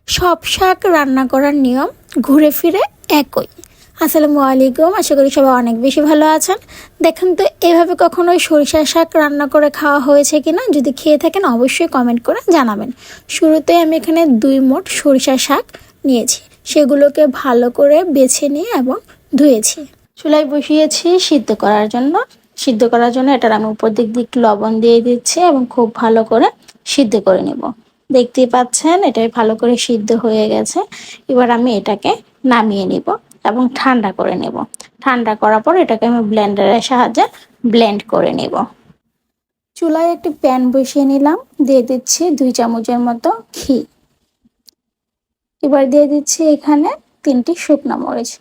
সব শাক রান্না করার নিয়ম ঘুরে ফিরে একই। আসসালামু আলাইকুম, আশা করি সবাই অনেক বেশি ভালো আছেন। দেখেন তো এভাবে কখনো সরিষার শাক রান্না করে খাওয়া হয়েছে কিনা, যদি খেয়ে থাকেন অবশ্যই কমেন্ট করে জানাবেন। শুরুতে আমি এখানে 2 মুঠ সরিষার শাক নিয়েছি, সেগুলোকে ভালো করে বেছে নিয়ে এবং ধুয়েছি। চুলায় বসিয়েছি সিদ্ধ করার জন্য এটার আমি উপর দিক লবণ দিয়ে দিচ্ছি এবং খুব ভালো করে সিদ্ধ করে নেব। দেখতেই পাচ্ছেন এটাই ভালো করে সিদ্ধ হয়ে গেছে। এবার আমি এটাকে নামিয়ে নিব এবং ঠান্ডা করে নেব। ঠান্ডা করার পর এটাকে আমি ব্লেন্ডারের সাহায্যে ব্লেন্ড করে নেব। চুলায় একটি প্যান বসিয়ে নিলাম, দিয়ে দিচ্ছি 2 চামচের মতো ঘি। এবার দিয়ে দিচ্ছি এখানে 3টি শুকনো মরিচ,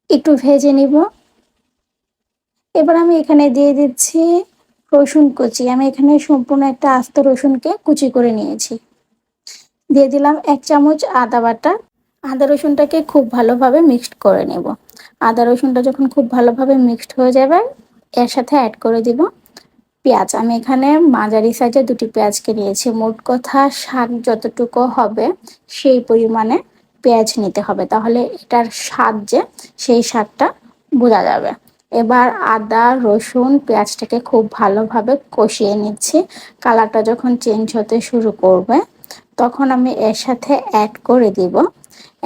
একটু ভেজে নিব। এবার আমি এখানে দিয়ে দিচ্ছি রসুন কুচি। আমি এখানে সম্পূর্ণ একটা আস্ত রসুনকে কুচি করে নিয়েছি। দিয়ে দিলাম 1 চামচ আদা বাটা। আদা রসুনটাকে খুব ভালোভাবে মিক্সড করে নেব। আদা রসুনটা যখন খুব ভালোভাবে মিক্সড হয়ে যাবে, এর সাথে অ্যাড করে দিব পেঁয়াজ। আমি এখানে মাঝারি সাইজের 2টি পেঁয়াজকে নিয়েছি। মোট কথা শাক যতটুকু হবে সেই পরিমাণে পেঁয়াজ নিতে হবে, তাহলে এটার স্বাদ যে সেই স্বাদটা বোঝা যাবে। এবার আদা রসুন পেঁয়াজটাকে খুব ভালোভাবে কষিয়ে নিচ্ছি। কালারটা যখন চেঞ্জ হতে শুরু করবে তখন আমি এর সাথে অ্যাড করে দিব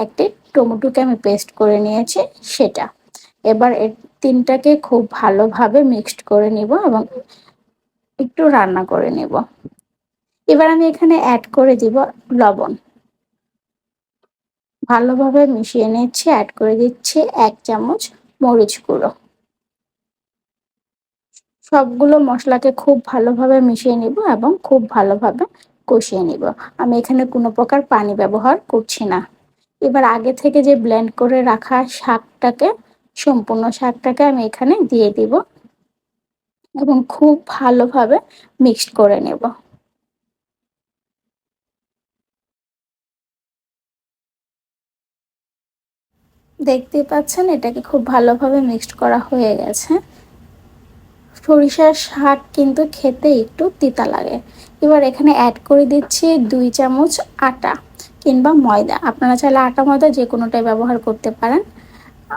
একটি টমেটোকে আমি পেস্ট করে নিয়েছি সেটা। এবার এই 3টাকে খুব ভালোভাবে মিক্সড করে নিব এবং একটু রান্না করে নেব। এবার আমি এখানে অ্যাড করে দিব লবণ। ভালোভাবে মিশিয়ে নিচ্ছি, অ্যাড করে দিচ্ছি 1 চামচ মরিচ গুঁড়ো। সবগুলো মশলাকে খুব ভালোভাবে মিশিয়ে নিব এবং খুব ভালোভাবে কষিয়ে নিব। আমি এখানে কোনো প্রকার পানি ব্যবহার করছি না। এবার আগে থেকে যে ব্লেন্ড করে রাখা সম্পূর্ণ শাকটাকে আমি এখানে দিয়ে দিব এবং খুব ভালোভাবে মিক্সড করে নেব। দেখতেই পাচ্ছেন এটাকে খুব ভালোভাবে মিক্সড করা হয়ে গেছে। সরিষার শাক কিন্তু খেতে একটু তিতা লাগে। এবার এখানে অ্যাড করে দিচ্ছি 2 চামচ আটা কিংবা ময়দা। আপনারা চাইলে আটা ময়দা যে কোনোটাই ব্যবহার করতে পারেন।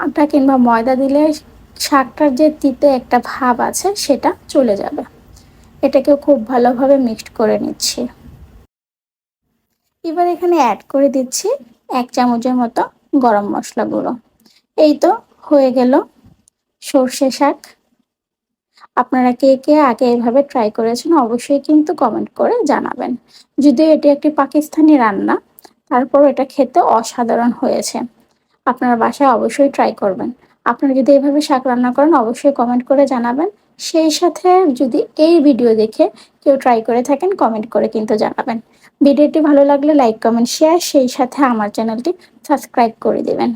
আটা কিংবা ময়দা দিলে শাকটার যে তিতে একটা ভাব আছে সেটা চলে যাবে। এটাকে খুব ভালোভাবে মিক্সড করে নিচ্ছি। এবার এখানে অ্যাড করে দিচ্ছি 1 চামচের মতো গরম মশলা গুঁড়ো। এই তো হয়ে গেল সর্ষে শাক। আপনারা কে কে আগে এভাবে ট্রাই করেছেন অবশ্যই কিন্তু কমেন্ট করে জানাবেন। যদিও এটি একটি পাকিস্তানি রান্না, তারপর এটা খেতে অসাধারণ হয়েছে। আপনারা বাসায় অবশ্যই ট্রাই করবেন। আপনারা যদি এভাবে শাক রান্না করেন অবশ্যই কমেন্ট করে জানাবেন। সেই সাথে যদি এই ভিডিও দেখে কেউ ট্রাই করে থাকেন কমেন্ট করে কিন্তু জানাবেন। ভিডিওটি ভালো লাগলে লাইক কমেন্ট শেয়ার, সেই সাথে আমার চ্যানেলটি সাবস্ক্রাইব করে দেবেন।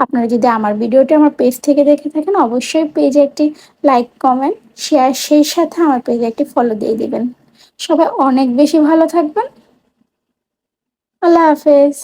আপনারা যদি আমার ভিডিওটি আমার পেজ থেকে দেখে থাকেন অবশ্যই পেজে একটি লাইক কমেন্ট শেয়ার, সেই সাথে আমার পেজে একটি ফলো দিয়ে দিবেন। সবাই অনেক বেশি ভালো থাকবেন। আল্লাহ হাফেজ।